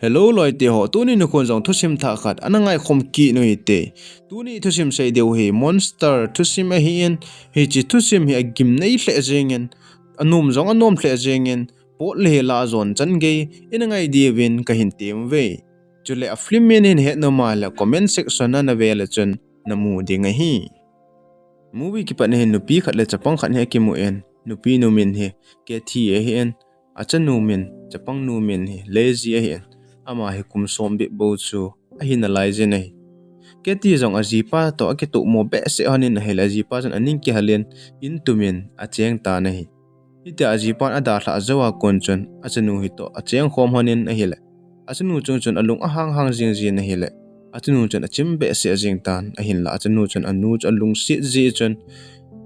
Hello loite ho tuni nu kon jong thusim tha khat anangai khom ki no ite tuni thusim sei deu hi monster thusim a hian hi chi thusim hi agim nei hle jengen anum jong anom hle jengen pot le la zon chan ge inangai diwin ka hin tem ve chule a film men hin he no mala comment section na vela chun namu dinga hi movie ki pan hin nupi khat le chapang khat he ki mu en nupi nu min he ke thi a hian achanu min chapang nu min hi lazy a hian ama he kum sombi bo chu a hin alai je nei ke ti jong a jipa to a ke tu mo be se hanin na hela jipa jan aning ki halen in tumin a cheng ta nei ita a jipa a da thla zawa kon chun a chanu hi to a cheng khom hanin a hile a chanu chung chun alung a hang hang jing ji na hile a chanu chun a chim be se jing tan a hin la a chanu chun anu alung si ji chun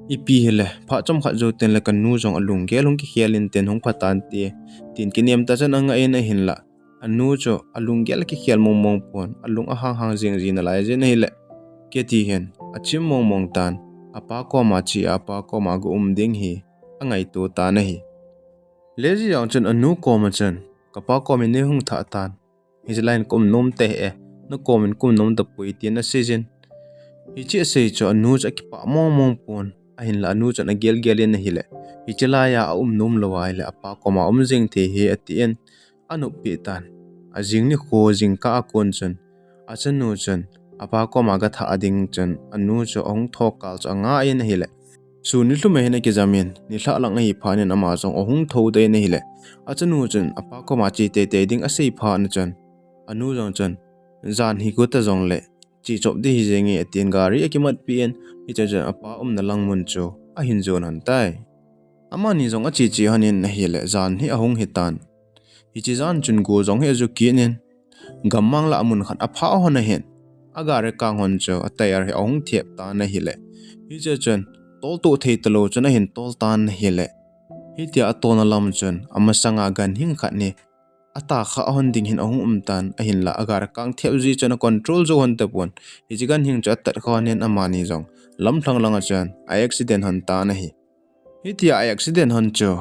ipi hile pha chom kha zo ten la kan nu jong alung ge lung ki khialin ten hong phatan ti tin ki niam ta chan anga en a hin la anu cho alung gel ki khial mong mong pon alung a hang hang jing jin lai je nei le ke ti hen a chim mong mong tan apa ko ma chi apa ko ma gu ding hi angai tu ta na hi le ji yang chen anu ko ma chen ka pa ko min ne hung tha tan hi je line kom nom te e no ko min kum nom ta pui ti na season hi che sei cho anu cha ki pa mong mong pon a hin la anu cha na gel gel en hi le hi chela ya nom lo wai le apa ko ma jing the hi ati en anu pi tan a jing ni kho jing ka kon chen a chen nu chen apa ko ma ga tha ading chen anu cho ong thok kal cha nga in hi le su ni hlu me hena ki jamin ni hla lang hi phanin ama jong ohung tho de ne hi le a chen nu chen apa ko ma chi te te ding a sei pha na chen anu jong chen zan hi ko ta jong le chi chop di hi jengi atin gari akimat pien hi cha chen apa na lang mun cho a hin zon han tai ama ni jong a chi chi hanin na hi le zan hi ahung hi tan hi chi zan chun go jong he zu ki nen gammang la amun khat apha ho na hen aga re ka ngon cho atayar he ong thiep ta na hi le hi che chen tol tu thei talo chun a hin tol tan hi le hi tia atona lam chun ama sanga gan hing khat ni ata kha hon ding hin ong tan a hin la aga re kang thiep ji chun control zo hon ta pon hi chi gan hing cha tat kha nen ama ni jong lam thlang langa chan a accident han ta na hi hi tia a accident han cho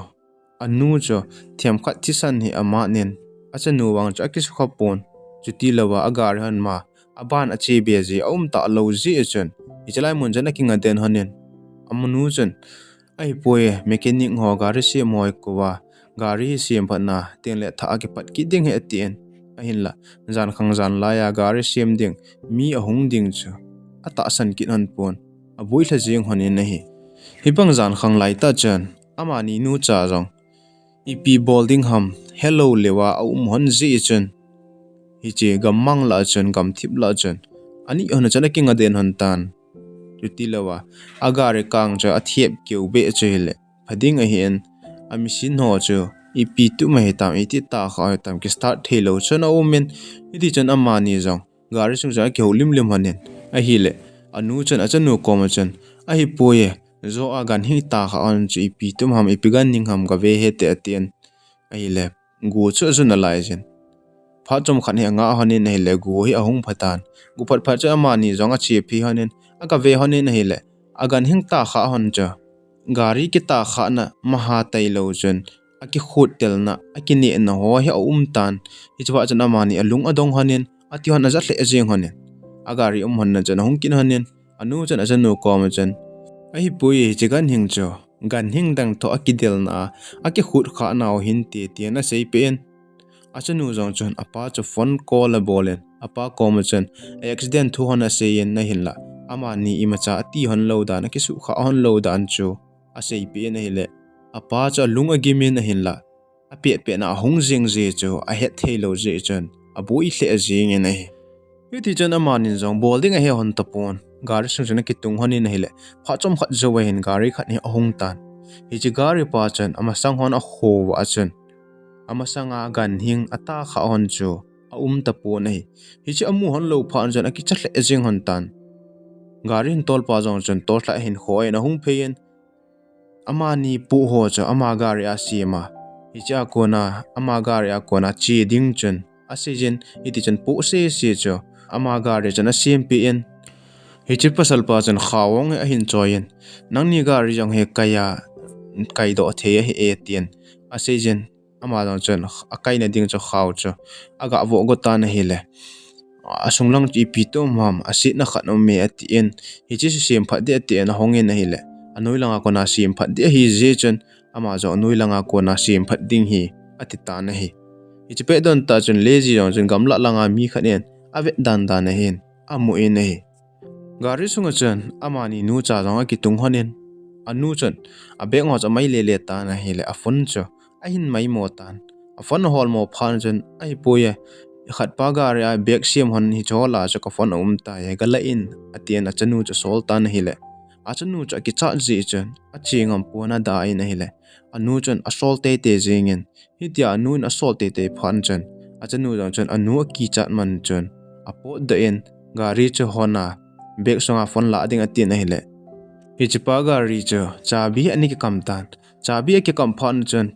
anu cho thiam khat thi san hi ama nen achanu wang cha ki kha pon chuti lawa agar han ma aban ache be ji ta lo ji chen ichalai mun jana kinga den hanen amunu chen ai poe mechanic ho gari se moi kowa gari sem phana ten le tha ke pat ki ding he tien a hin la jan khang jan la ya gari sem ding mi ahung ding chu ata san kin han pon abui thla jing honin na hi hibang jan khang lai ta chen ama ni nu cha jong ipi bolding ham hello lewa hon ji chen hi che gammang la chen gam thip la chen ani hona chana kinga den han tan chuti lawa agare kang cha athiep keu be chele phading a hian ami sin ho chu ipi tu mai tam iti ta kha tam ki start thelo chana omen iti chan ama ni jong gari sung ja keu lim lim hanen a hi le anu chan achanu koma chan a hi poye zo agan hi ta kha an chi ipi tum ham ipigan ning ham ga ve he te atien a hi le gu chu chu na lai jen pha chom khan he nga hanin nei le gu hi ahung phatan gu phat pha cha ama ni jong a chi phi hanin aga ve hanin nei le agan hing ta kha hon cha gari ki ta kha na maha tai lo chen aki khut tel na aki ni na ho he tan hi chwa chana ma ni alung adong hanin ati hon aja hle jeng hanin agari hon na chen hong kin hanin anu chen aja no ko ma chen a hi pui hi chigan hing cho gan hing dang tho aki del na aki khut kha na hin ti ti na sei pen achanu jong chon apa cho phone call a bolen apa ko ma chen accident thu hona sei en na hin la ama ni imacha ati hon lo da na ki su kha hon lo dan chu a sei pe na hi le apa cha lunga gimin na hin la a pe pe na hong jing je chu a het thei lo je chen a bui hle jing en hi hi ti chen ama ni jong bolding a he hon tapon gari sung chen ki tung honin na hi le pha chom khat zo we hin gari khat ni ahong tan hi chi gari pa chen ama sang hon a ho wa chen ama sanga gan hing ata kha hon chu a tapo nei hi chi amu hon lo pha an jan aki chle jing hon tan garin tol pa jong chen to thla hin khoi na hung phein ama ni pu ho cha ama gari a sima hi cha ko na ama gari a ko na chi ding chen a se jen iti chen pu se se cho ama gari chen a sim pi en hi chi pasal pa chen khawong a hin choyen nang ni gari jong he kaya kai do the he e tien a se jen ama dong chen akai na ding cho khaw cho aga vo go ta na hi le asung lang chi pi to mam asit na khat no me atien hi chi sim phat de te na hongin na hi le anoi langa ko na sim phat de hi je chen ama zo anoi langa ko na sim phat ding hi ati ta na hi chi pe don ta chen lazy jong chen gamla langa mi khanen ave dan dan na hin amu in na hi gari sunga chen amani nu cha jong ki tung honin anu chen abe ngo cha mai le le ta na hi le afon cho ahin mai mo tan afon hol mo phan chen ai poye khat pa gari a bek siam hon hi chola cha ka fon ta ye gala in atien achanu cha sol tan hi le achanu cha ki cha ji chen achingam pona da in hi le anu chen asol te te jingen hi tia anu in asol te te phan chen achanu jong chen anu ki chat man chen apo da in gari cha hona bek songa fon la ding atien hi le hi chipa gari cha chabi ani ki kam tan chabi ki kam phan chen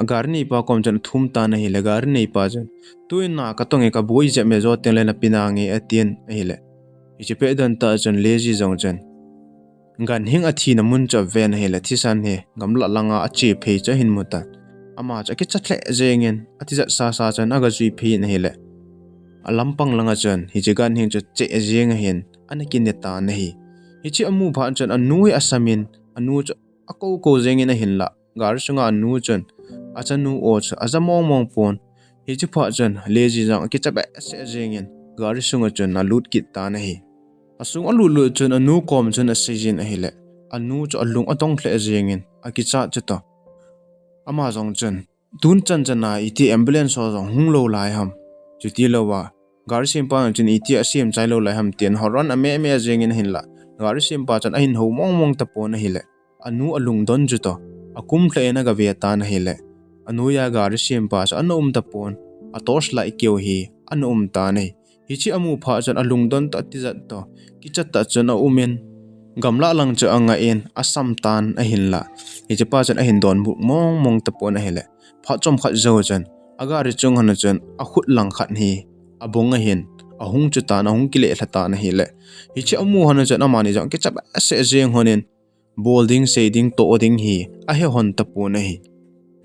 agar ni pa kom chen thum ta na hi le gar nei pa chen tuin na ka tong e ka boi je me zo ten le na pinangi atien hi le hi chi pe dan ta chen lazy jong chen Ganhing athi na mun cha ven he la thisan he gamla langa achi phei cha hin muta ama cha ki cha thle jengen ati za sa sa chan aga zui phi na he le alampang langa chan hi je Ganhing cha che jeng hen anakin ne ta na hi hi chi amu phan chan anu hi asamin anu cha ako ko jengin hin la gar sunga anu chan achanu o cha azamong mong pon hi chi pha chan lazy jang ki cha ba se jengin gar sunga chan na lut kit ta na hi asung alu lu chen anu kom chen asijin ahile anu cho alung atong hle jengin akicha chata ama jong chen tun chan chana iti ambulance so jong hunglo lai ham chuti lowa gar sim pa chen iti asim chai lo lai ham ten horon ame ame jengin hinla gar sim pa chan ahin ho mong mong ta pon hile anu alung don juto akum hle na ga ve ta na hile anu ya gar sim pa cha anom ta pon atos lai keu hi anom ta nei hichi amu pha chan alung don ta ti zat to kicha ta chana umen gamla lang cha anga en asam tan a hin la hichi pa chan a hin don bu mong mong ta pon a hele pha chom khat zo chan aga ri chung han chan a khut lang khat hi abong a hin a hung chu ta na hung kile thata na hi le hichi amu han chan amani jang kicha ba se jeng honen bolding shading to ding hi a he hon ta pon a hi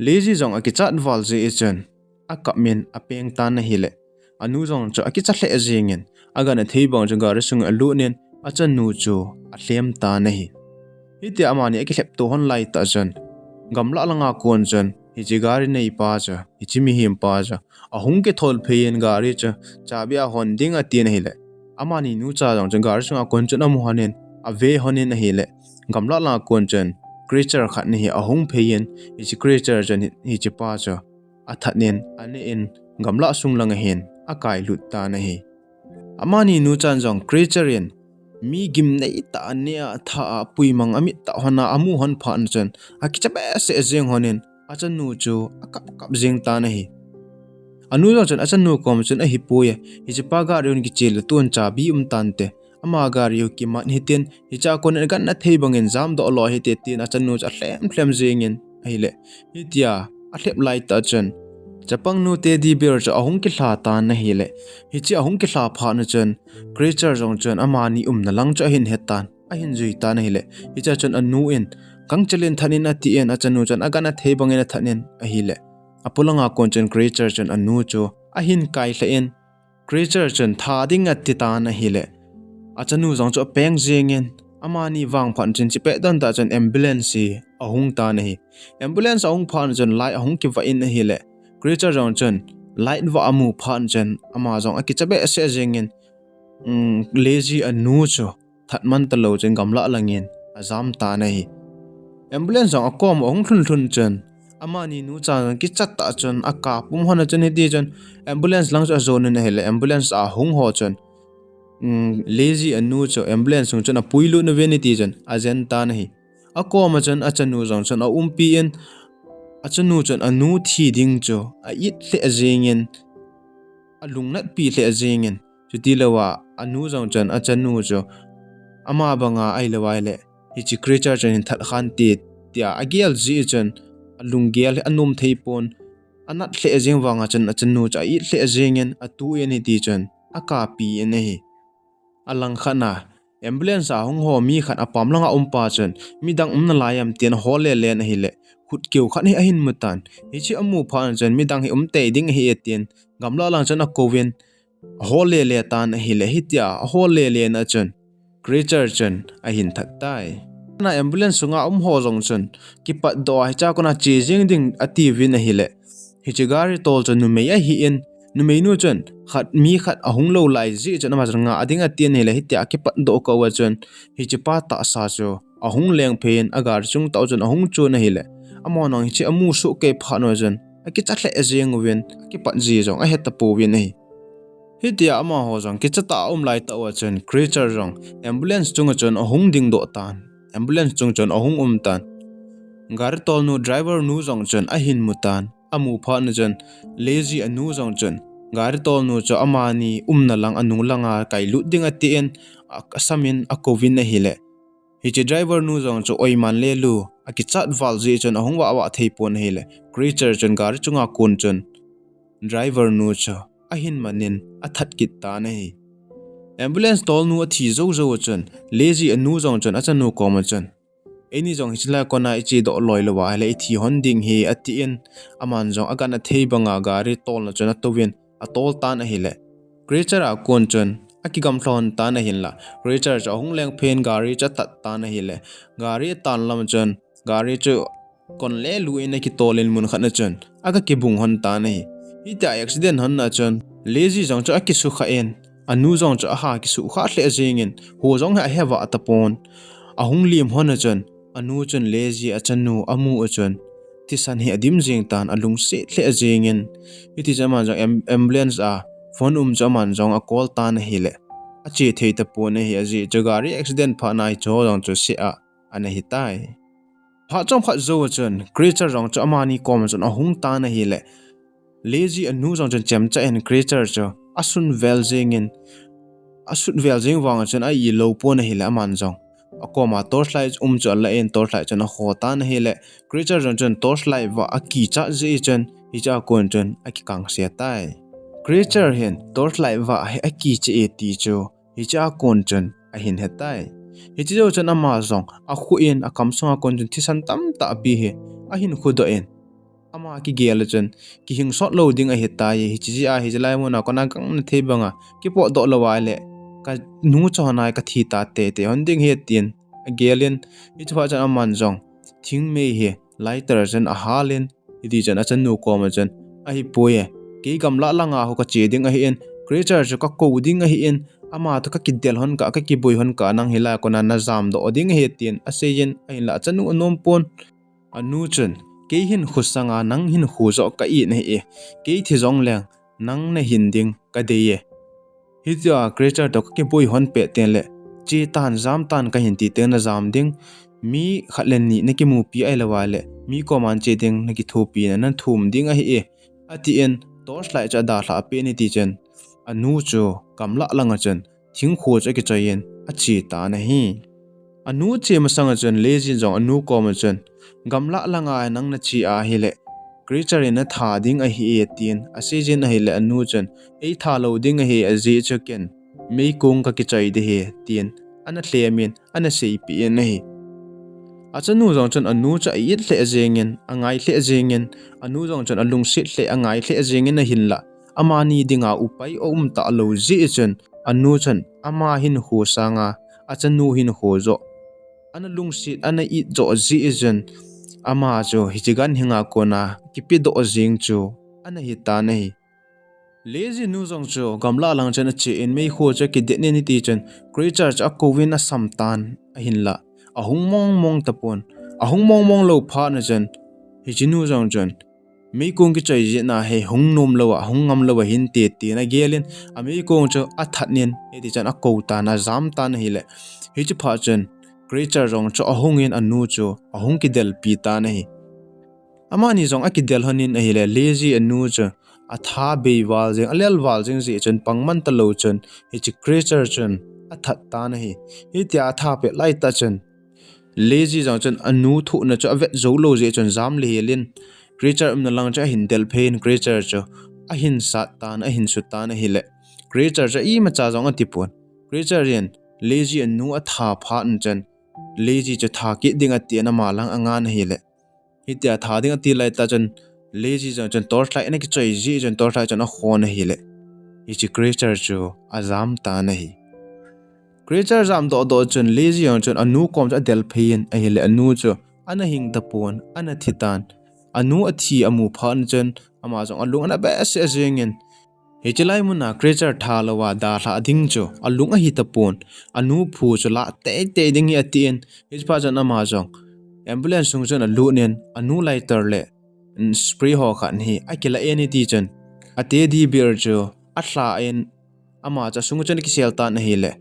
lazy jang a kicha wal je e chan a kapmen a peng tan na hi le anu jong cha akicha hle jingen aga na thei bang janga resung alu nen acha nu chu a hlem ta na hi hiti amani aki hlep to hon lai ta jan gamla langa kon jan hi jigari nei pa cha hi chimi him pa cha a hung ke thol phein gari cha chabia hon ding a tin hi le amani nu cha jong janga resung a kon chen amu hanen a ve honen hi le gamla langa kon chen creature khat ni hi a hung phein hi creature jan hi chi pa cha atha nen ane in gamla sung langa hen akai lut ta na hi amani nu chan jong creaturein mi gim nei ta ania tha puimang ami ta hona amu hon phan chan akicha ba se jeng honen achan nu chu akap kap jeng ta na hi anu jong chan achan nu kom chan a hi puye hi chi pa ga reun ki chel ton cha bi tan te ama ga riu ki man hi ten hi cha kon gan na thei bangin jam do lo hi te tin achan nu cha hlem jengin ai le hi tia a hlep lai ta chan Japang nu te di bear cha ahung ki hla ta na hi le hi chi ahung ki hla pha na chen creature jong chen amani na lang cha hin hetan a hin zui ta na hi le hi cha chen anu in kang chalen thanin ati en achanu chen agana thei bangena thanin a hi le apulanga kon chen creature chen anu chu a hin kai hla en creature chen tha ding ati ta na hi le achanu jong chu peng jengen amani wang phan chen chi pe dan ta chen ambulance hi ahung ta na hi ambulance ahung phan chen lai ahung ki va in na hi le creature jong chen light wa amu phan chen ama jong akichabe se jengin lazy anu chu thatman ta lo chen gamla langin azam ta nei ambulance jong akom ong thun chen amani nu cha ki chat ta chen aka pum hona chen hedi chen ambulance lang cha zone ne hele ambulance a hung ho chen lazy anu chu ambulance jong chen a puilu na veniti chen azen ta nei akom chen achanu jong chen a umpi en achanu chen anu thi ding cho a it hle jengin alungnat pi hle jengin chuti lawa anu jong chen achanu cho ama banga ai lawai le hi chi creature chen that khan ti tia agial ji chen alunggel anum theipon anat hle jeng wanga chen achanu cha it hle jengin atu en ti chen aka pi en hi alang khana ambulance a hung ho mi khat apam langa umpa chen midang umna layam ten hole len hi le hut kiu khat hi ahin mutan hi chi amu phan chen midang hi te ding hi etien gamla lang chen a kovin hole le tan hi le hitia hole le na chen creature chen ahin that tai na ambulance sunga ho jong chen ki pat do hi cha kona chi jing ding ati win hi le hi chi gari tol chen nu me a hi in nu me nu chen khat mi khat ahung lo lai ji chen ma nga adinga tien hi le hitia ki pat do ko wa chen hi chi pa ta sa cho ahung leng phen agar chung tau chen ahung chu na hi le amon ang hi chi amu su ke pha no chen aki chatle ajeng wen ki pat ji jong a het ta po win hi hitia ama ho jong ki chata lai ta wa chen creature jong ambulance chung chen ahung ding do tan ambulance chung chen ahung tan gar tol nu driver nu jong chen ahin mutan amu pha na chen lazy anu jong chen gar tol nu cho amani na lang anu langa kai lu ding atien asamin akovin na hile hi chi driver nu jong cho oi man le lu aki chat wal ji chen ahung wa thei pon hile creature chen gar chunga kun chen driver nu cho ahin manin athat kit ta nei ambulance tol nu thi zo zo chen lazy anu jong chen achanu ko ma chen eni jong hichla kona ichi do loi lowa le thi honding hi atien aman jong agana thei banga gari tol na chen atowin atol tan a hile creature a kon chen akigam thlon tan a hinla creature cha hung leng phen gari cha tat tan a hile gari tan lam chen gari chu kon le lu ina ki tolin mun khana chen aga ki bung hon tan hi ita accident hon na chen lazy jong cha akisu kha en anu jong cha ha ki su kha hle jingin ho jong ha hewa atapon ahung lim hon na chen anu chen lazy achanu amu chen tisan hi adim jing tan alung se hle jingin iti jama jong ambulance a phone jaman jong a call tan hile achi thei ta pon hi aji jagari accident pha nai cho jong chu se a ana hi tai pha chom kha zo chen creature jong cha amani kom chen ahung tan hile lazy anu jong chen chem cha en creature cho asun vel jingin asut vel jing wang chen a i lo pon hile aman jong akoma torchlight cha la en torchlight chen a khotan hele creature jon chen torchlight wa aki cha ji chen hi cha kon chen aki kang se tai creature hen torchlight wa aki che e ti cho hi cha kon chen a hin he tai hi chi jo chen ama jong a khu in a kam songa kon chen thisan tam ta bi he a hin khu do en ama ki gel chen ki hing shot loading a he tai hi chi a hi lai mo na kona kang na the banga ki po do lo wa le ka nu cho nai ka thi ta te honding he tin gelin hi chwa chan aman jong thing me he lighter chen a halin idi chan a chan nu ko ma chan a hi poye ke gamla langa ho ka che ding a hi en creature cho ka ko ding a hi en ama to ka kidel hon ka ki boy hon ka nang hila ko na jam do ding he tin a se yen a hin la chanu anom pon anu chen ke hin khusanga nang hin khu zo ka i ne e ke thi jong leng nang ne hin ding ka de ye hitia creature to ki boy hon pe ten le chi tan jam tan ka hin ti te na jam ding mi khatlen ni ne ki mu pi ai lawa le mi ko man che ding na ki thu pi na nan thum ding a hi e ati en torchlight cha da hla pe ni ti chen anu chu kamla langa chen thing kho cha ki chayen a chi ta na hi anu che ma sang chen lazy jong anu ko ma chen gamla langa nang na chi a hi le creature in a tha ding a hi e tin a season a hi le anu chen ei tha lo ding a hi a ji chaken mei kong ka ki chai de he tin ana thlemin ana sei pi en hi achanu jong chen anu cha i hle jengin angai hle jengin anu jong chen alung sit hle angai hle jengin a hin la amani dinga upai ta lo ji chen anu chen ama hin hu sanga achanu hin ho zo ana lung sit ana i zo ji chen ama jo hijigan hinga kona kipi do jing chu ana hi ta nei lazy nu jong chu gamla lang chen chi in mei kho cha ki de ni ti chen creature cha kovin a samtan a hin la ahung mong tapon ahung mong lo pha na chen hi chinu jong chen mei kong ki chai je na he hung nom lo hung ngam lo hin te ti na gelin a mei kong chu a that nin e ti chen a ko ta na jam ta na hi le hi chi pha chen creature jong chu ahung in anu chu ahung ki del pi ta na hi amani jong akidel hanin a hi le lazy anu chu atha be wal jeng alel wal jeng ji chen pangman ta lo chen hi chi creature chen athat ta na hi hi tia atha pe lai ta chen lazy jong chen anu thu na cha vet zo lo je chen jam le helin creature na lang cha hin del phein creature cho a hin sa tan a hin su tan a hi le creature cha i ma cha jong a tipon creature yen lazy anu atha pha an chen lazy cha tha ki ding a ti na ma lang anga na hi le hi tia tha ding ati lai ta chen lazy chen torchlight na ki choi ji chen torchlight chen a khon hi le hi chi creature chu azam ta na hi creature zam do chen lazy chen anu kom cha del phein a hi le anu chu ana hing ta pon ana thitan anu athi amu phan chen ama jong alung ana ba se jengin he chilai muna creature tha lawa da tha ding chu alung a hi ta pon anu phu chu la te ding hi atien hi pa jan ama jong ambulance sung chen alu nen anu lighter le spray ho khan hi akila eni ti chen ate di beer chu atla en ama cha sung chen ki sel ta na hi le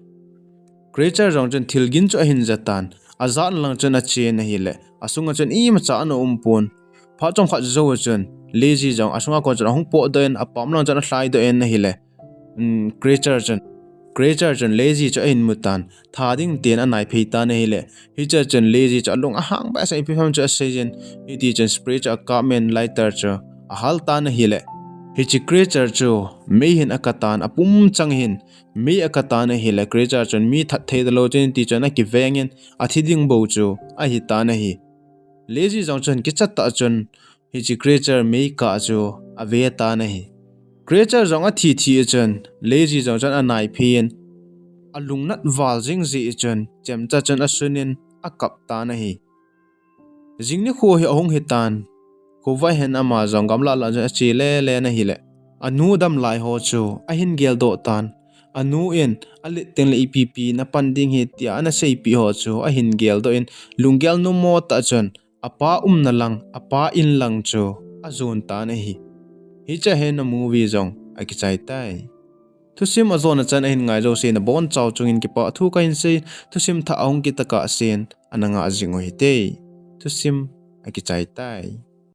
creature rong chen thilgin chu hin jatan azan lang chen a che na hi le asunga chen i ma cha no pon pha chong kha zo chen lazy jong asunga ko chen hong po den apam lang chen hlai do en na hi le creature chen lazy cho in mutan thading ten anai phei ta na hi le hi cha chen lazy cha lung a hang ba sai pi pham cha sejen hi ti chen spray cha ka men lighter cha a hal ta na hi le hi chi creature chu me hin akatan apum chang hin me akatan hi le creature chen mi that the lo chen ti chen a ki vengin a thiding bo chu a hi ta na hi lazy jong chen ki chat ta chen hi chi creature me ka chu a ve ta na hi creature jong a thi chen lazy jong chen anai phiin alung nat wal jing ji chen chem cha chen a sunin a kap ta na hi jing ni kho hi ahong hi tan ko vai hen ama jong gamla la chen chi le na hi le anu dam lai ho chu a hin gel do tan anu in ali ten le ipp na panding hi tia na sei pi ho chu a hin gel do in lunggel no mo ta chen apa na lang apa in lang chu a zon ta na hi hi cha hen na movie jong a ki chai tai thusim azon chan hin ngai zo se na bon chaw chungin ki pa thu ka in se thusim tha ong ki taka sen ananga jingo hi te thusim a ki chai tai